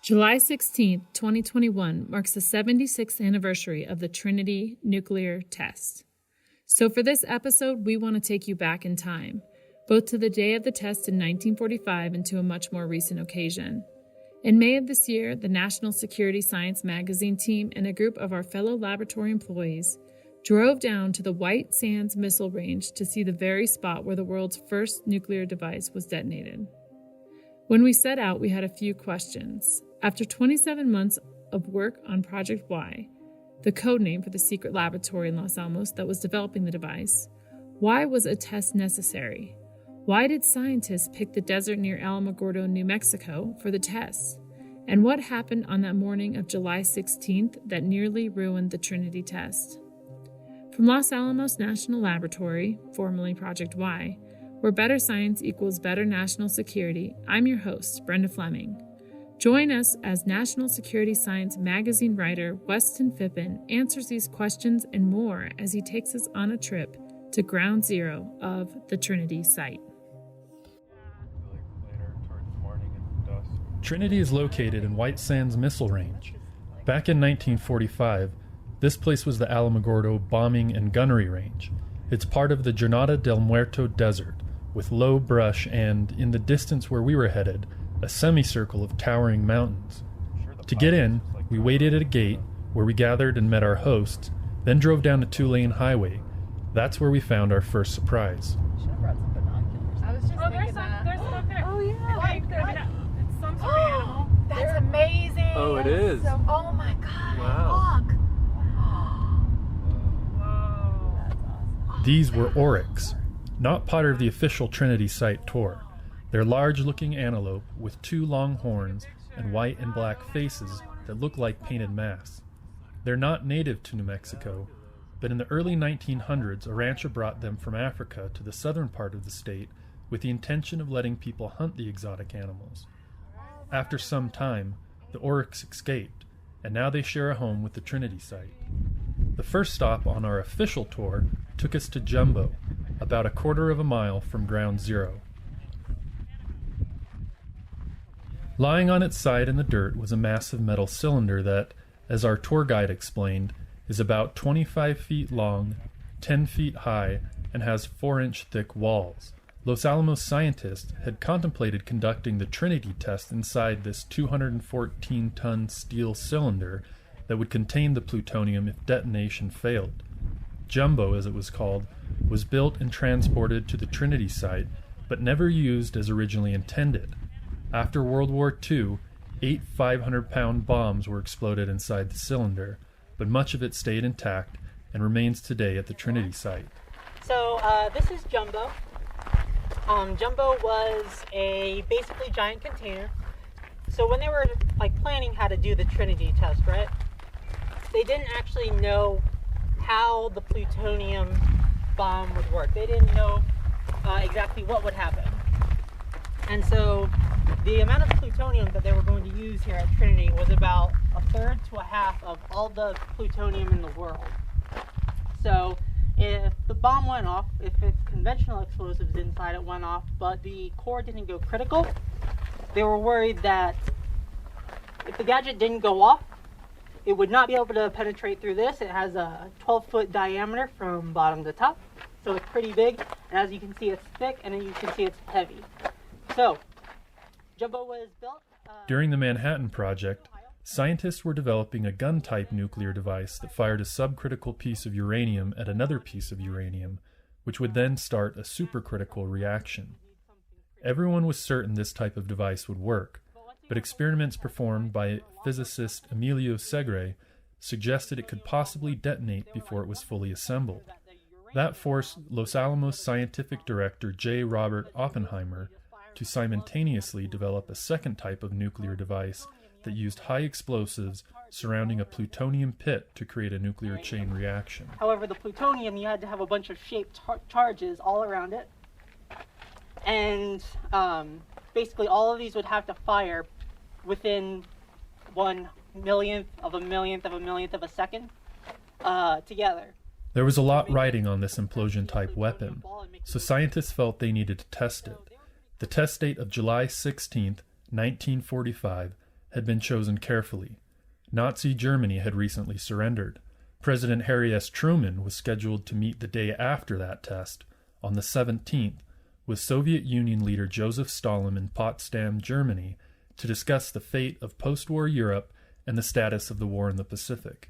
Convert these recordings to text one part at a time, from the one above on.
July 16, 2021 marks the 76th anniversary of the Trinity nuclear test. So for this episode, we want to take you back in time, both to the day of the test in 1945 and to a much more recent occasion. In May of this year, the National Security Science Magazine team and a group of our fellow laboratory employees drove down to the White Sands Missile Range to see the very spot where the world's first nuclear device was detonated. When we set out, we had a few questions. After 27 months of work on Project Y, the code name for the secret laboratory in Los Alamos that was developing the device, why was a test necessary? Why did scientists pick the desert near Alamogordo, New Mexico for the test? And what happened on that morning of July 16th that nearly ruined the Trinity test? From Los Alamos National Laboratory, formerly Project Y, where better science equals better national security, I'm your host, Brenda Fleming. Join us as National Security Science Magazine writer Weston Phippen answers these questions and more as he takes us on a trip to ground zero of the Trinity site. Trinity is located in White Sands Missile Range. Back in 1945, this place was the Alamogordo Bombing and Gunnery Range. It's part of the Jornada del Muerto Desert, with low brush and, in the distance where we were headed, a semicircle of towering mountains. To get in, we waited at a gate where we gathered and met our hosts, then drove down a 2-lane highway. That's where we found our first surprise. Should have brought some binoculars. I was just thinking that. There's stuff there. Oh yeah, like It's some sort of animal. That's amazing. Oh, it is. So, oh my God! Wow. Look. Whoa. That's awesome. These were oryx, not part of the official Trinity site tour. They're large-looking antelope with 2 long horns and white and black faces that look like painted masks. They're not native to New Mexico, but in the early 1900s, a rancher brought them from Africa to the southern part of the state with the intention of letting people hunt the exotic animals. After some time, the oryx escaped, and now they share a home with the Trinity site. The first stop on our official tour took us to Jumbo, about a quarter of a mile from Ground Zero. Lying on its side in the dirt was a massive metal cylinder that, as our tour guide explained, is about 25 feet long, 10 feet high, and has 4-inch thick walls. Los Alamos scientists had contemplated conducting the Trinity test inside this 214-ton steel cylinder that would contain the plutonium if detonation failed. Jumbo, as it was called, was built and transported to the Trinity site, but never used as originally intended. After World War II, 8 500-pound bombs were exploded inside the cylinder, but much of it stayed intact and remains today at the Trinity site. So this is Jumbo. Jumbo was a basically giant container. So when they were planning how to do the Trinity test, right? They didn't actually know how the plutonium bomb would work. They didn't know exactly what would happen. And so the amount of plutonium that they were going to use here at Trinity was about 1/3 to 1/2 of all the plutonium in the world. So if the bomb went off, if it's conventional explosives inside it went off, but the core didn't go critical, they were worried that if the gadget didn't go off, it would not be able to penetrate through this. It has a 12-foot diameter from bottom to top, so it's pretty big. And as you can see, it's thick, and you can see it's heavy. So Jumbo was built. During the Manhattan Project, scientists were developing a gun-type nuclear device that fired a subcritical piece of uranium at another piece of uranium, which would then start a supercritical reaction. Everyone was certain this type of device would work, but experiments performed by physicist Emilio Segre suggested it could possibly detonate before it was fully assembled. That forced Los Alamos scientific director J. Robert Oppenheimer to simultaneously develop a second type of nuclear device that used high explosives surrounding a plutonium pit to create a nuclear chain reaction. However, the plutonium, you had to have a bunch of shaped charges all around it. And basically all of these would have to fire within 1/1,000,000th of a millionth of a millionth of a second together. There was a lot riding on this implosion-type weapon, so scientists felt they needed to test it. The test date of July 16, 1945, had been chosen carefully. Nazi Germany had recently surrendered. President Harry S. Truman was scheduled to meet the day after that test, on the 17th, with Soviet Union leader Joseph Stalin in Potsdam, Germany, to discuss the fate of post-war Europe and the status of the war in the Pacific.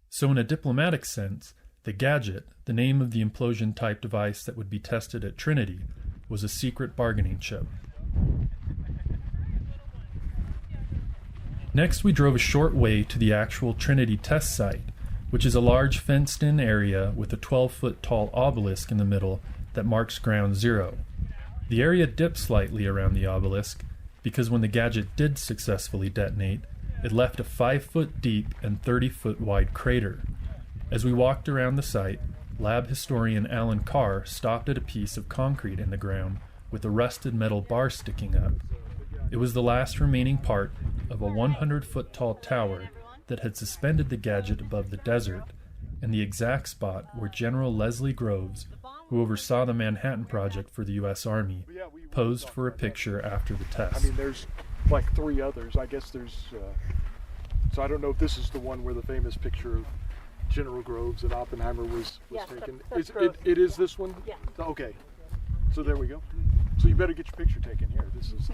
So in a diplomatic sense, the gadget, the name of the implosion-type device that would be tested at Trinity, was a secret bargaining chip. Next, we drove a short way to the actual Trinity test site, which is a large fenced-in area with a 12-foot-tall obelisk in the middle that marks ground zero. The area dipped slightly around the obelisk because when the gadget did successfully detonate, it left a 5-foot-deep and 30-foot-wide crater. As we walked around the site, lab historian Alan Carr stopped at a piece of concrete in the ground with a rusted metal bar sticking up. It was the last remaining part of a 100-foot-tall tower that had suspended the gadget above the desert, and the exact spot where General Leslie Groves, who oversaw the Manhattan Project for the U.S. Army, posed for a picture after the test. I mean, there's like 3 others. I guess there's... so I don't know if this is the one where the famous picture of General Groves and Oppenheimer was Yes, taken. that's Groves. It is this one? Yeah. Okay. So there we go. So you better get your picture taken here. This is the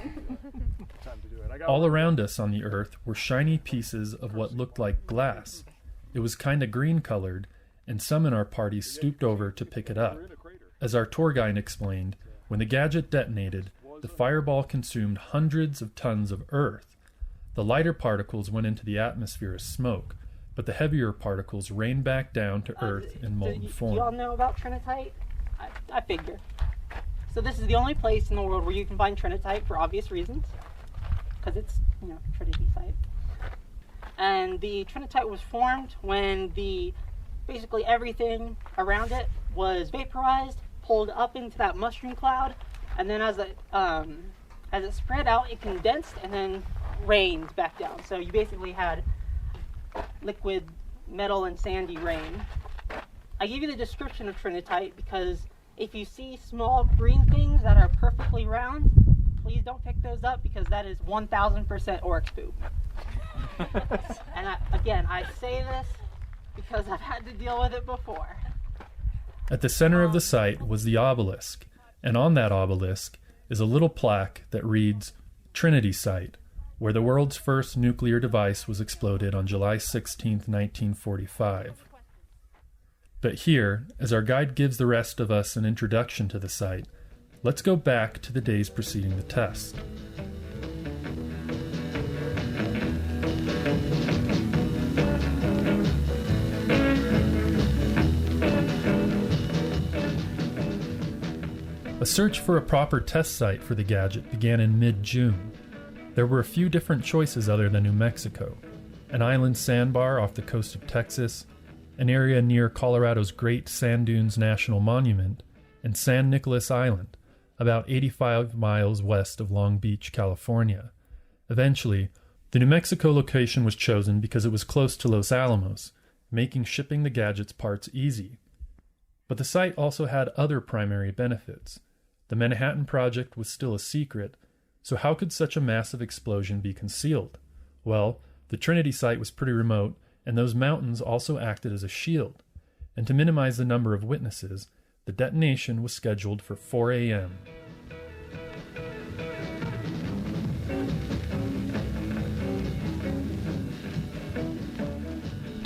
time to do it. All around us on the Earth were shiny pieces of what looked like glass. It was kinda green-colored, and some in our party stooped over to pick it up. As our tour guide explained, when the gadget detonated, the fireball consumed hundreds of tons of Earth. The lighter particles went into the atmosphere as smoke, but the heavier particles rained back down to Earth in molten form. Do you all know about Trinitite? I figure. So this is the only place in the world where you can find Trinitite for obvious reasons, because it's, Trinity site. And the Trinitite was formed when basically everything around it was vaporized, pulled up into that mushroom cloud, and then as it spread out, it condensed and then rained back down. So you basically had liquid metal and sandy rain. I give you the description of Trinitite because if you see small green things that are perfectly round, please don't pick those up because that is 1000% oryx poop. And I say this because I've had to deal with it before. At the center of the site was the obelisk, and on that obelisk is a little plaque that reads, Trinity Site, where the world's first nuclear device was exploded on July 16, 1945. But here, as our guide gives the rest of us an introduction to the site, let's go back to the days preceding the test. A search for a proper test site for the gadget began in mid-June. There were a few different choices other than New Mexico: an island sandbar off the coast of Texas, an area near Colorado's Great Sand Dunes National Monument, and San Nicolas Island, about 85 miles west of Long Beach, California. Eventually, the New Mexico location was chosen because it was close to Los Alamos, making shipping the gadget's parts easy. But the site also had other primary benefits. The Manhattan Project was still a secret, so how could such a massive explosion be concealed? Well, the Trinity site was pretty remote, and those mountains also acted as a shield. And to minimize the number of witnesses, the detonation was scheduled for 4 a.m.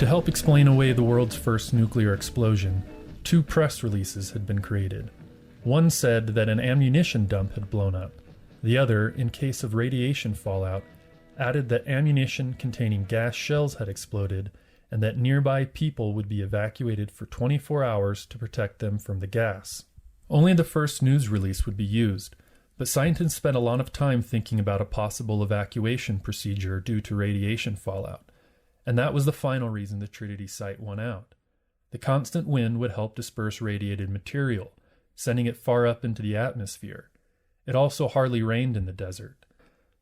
To help explain away the world's first nuclear explosion, 2 press releases had been created. One said that an ammunition dump had blown up. The other, in case of radiation fallout, added that ammunition containing gas shells had exploded and that nearby people would be evacuated for 24 hours to protect them from the gas. Only the first news release would be used, but scientists spent a lot of time thinking about a possible evacuation procedure due to radiation fallout, and that was the final reason the Trinity site won out. The constant wind would help disperse radiated material, sending it far up into the atmosphere. It also hardly rained in the desert.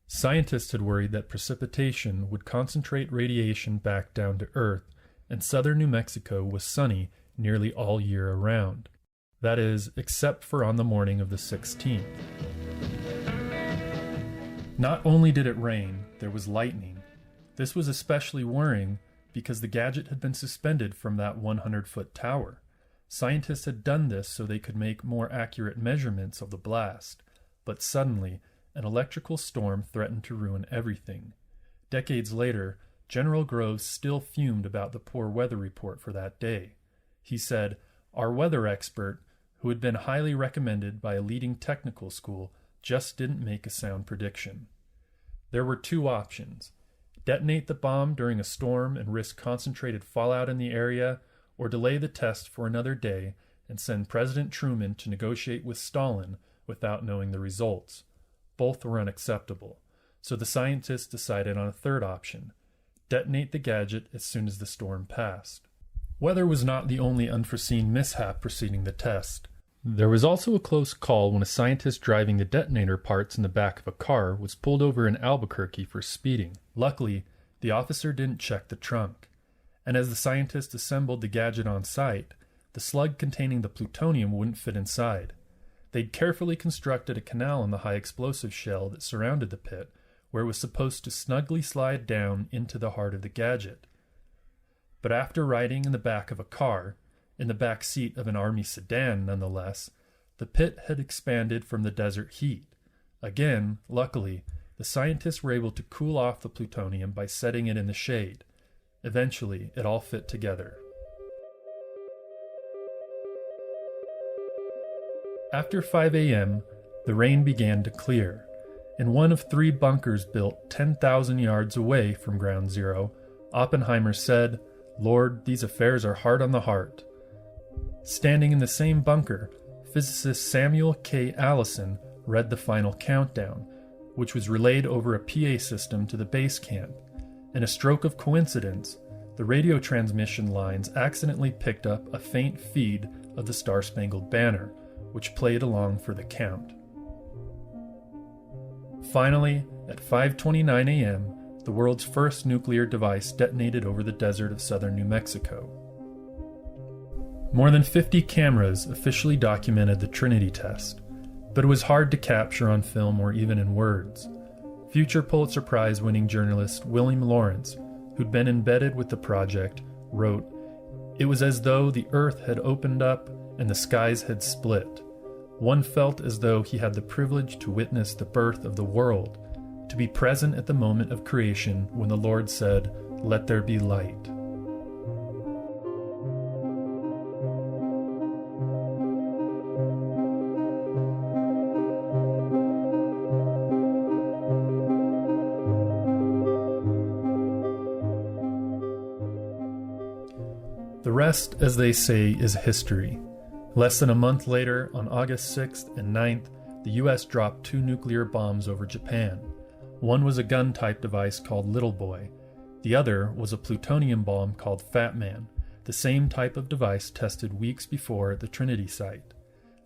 Scientists had worried that precipitation would concentrate radiation back down to Earth, and southern New Mexico was sunny nearly all year around. That is, except for on the morning of the 16th. Not only did it rain, there was lightning. This was especially worrying because the gadget had been suspended from that 100-foot tower. Scientists had done this so they could make more accurate measurements of the blast, but suddenly, an electrical storm threatened to ruin everything. Decades later, General Groves still fumed about the poor weather report for that day. He said, "Our weather expert, who had been highly recommended by a leading technical school, just didn't make a sound prediction." There were two options: detonate the bomb during a storm and risk concentrated fallout in the area, or delay the test for another day and send President Truman to negotiate with Stalin without knowing the results. Both were unacceptable, so the scientists decided on a third option: detonate the gadget as soon as the storm passed. Weather was not the only unforeseen mishap preceding the test. There was also a close call when a scientist driving the detonator parts in the back of a car was pulled over in Albuquerque for speeding. Luckily, the officer didn't check the trunk, and as the scientists assembled the gadget on site, the slug containing the plutonium wouldn't fit inside. They'd carefully constructed a canal in the high explosive shell that surrounded the pit, where it was supposed to snugly slide down into the heart of the gadget. But after riding in the back of a car, in the back seat of an army sedan nonetheless, the pit had expanded from the desert heat. Again, luckily, the scientists were able to cool off the plutonium by setting it in the shade. Eventually, it all fit together. After 5 a.m., the rain began to clear. In one of 3 bunkers built 10,000 yards away from Ground Zero, Oppenheimer said, "Lord, these affairs are hard on the heart." Standing in the same bunker, physicist Samuel K. Allison read the final countdown, which was relayed over a PA system to the base camp. In a stroke of coincidence, the radio transmission lines accidentally picked up a faint feed of the Star-Spangled Banner, which played along for the count. Finally, at 5:29 a.m., the world's first nuclear device detonated over the desert of southern New Mexico. More than 50 cameras officially documented the Trinity test, but it was hard to capture on film or even in words. Future Pulitzer Prize-winning journalist William Lawrence, who'd been embedded with the project, wrote, "It was as though the earth had opened up and the skies had split. One felt as though he had the privilege to witness the birth of the world, to be present at the moment of creation when the Lord said, 'Let there be light.'" The rest, as they say, is history. Less than a month later, on August 6th and 9th, the U.S. dropped 2 nuclear bombs over Japan. One was a gun-type device called Little Boy. The other was a plutonium bomb called Fat Man, the same type of device tested weeks before at the Trinity site.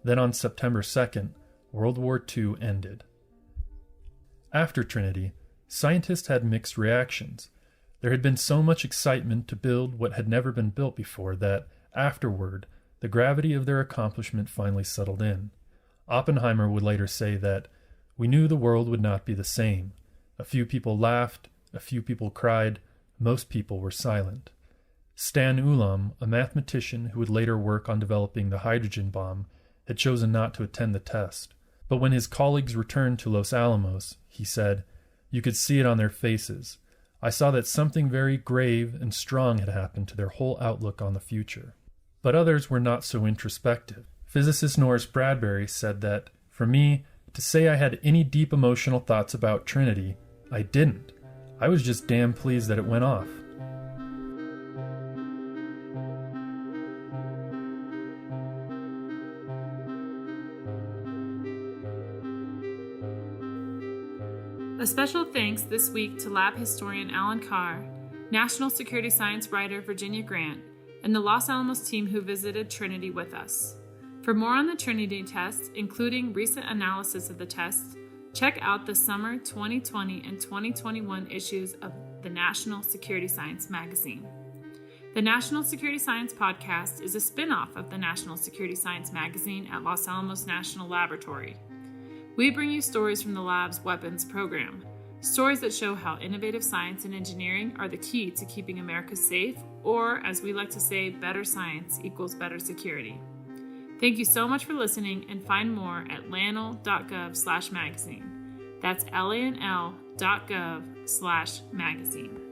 Then on September 2nd, World War II ended. After Trinity, scientists had mixed reactions. There had been so much excitement to build what had never been built before that, afterward, the gravity of their accomplishment finally settled in. Oppenheimer would later say that, "We knew the world would not be the same. A few people laughed, a few people cried, most people were silent." Stan Ulam, a mathematician who would later work on developing the hydrogen bomb, had chosen not to attend the test. But when his colleagues returned to Los Alamos, he said, "You could see it on their faces. I saw that something very grave and strong had happened to their whole outlook on the future." But others were not so introspective. Physicist Norris Bradbury said that, "For me, to say I had any deep emotional thoughts about Trinity, I didn't. I was just damn pleased that it went off." A special thanks this week to lab historian Alan Carr, national security science writer Virginia Grant, and the Los Alamos team who visited Trinity with us. For more on the Trinity test, including recent analysis of the test, check out the summer 2020 and 2021 issues of the National Security Science magazine. The National Security Science podcast is a spin-off of the National Security Science magazine at Los Alamos National Laboratory. We bring you stories from the lab's weapons program, stories that show how innovative science and engineering are the key to keeping America safe, or as we like to say, better science equals better security. Thank you so much for listening, and find more at lanl.gov/magazine. That's lanl.gov/magazine.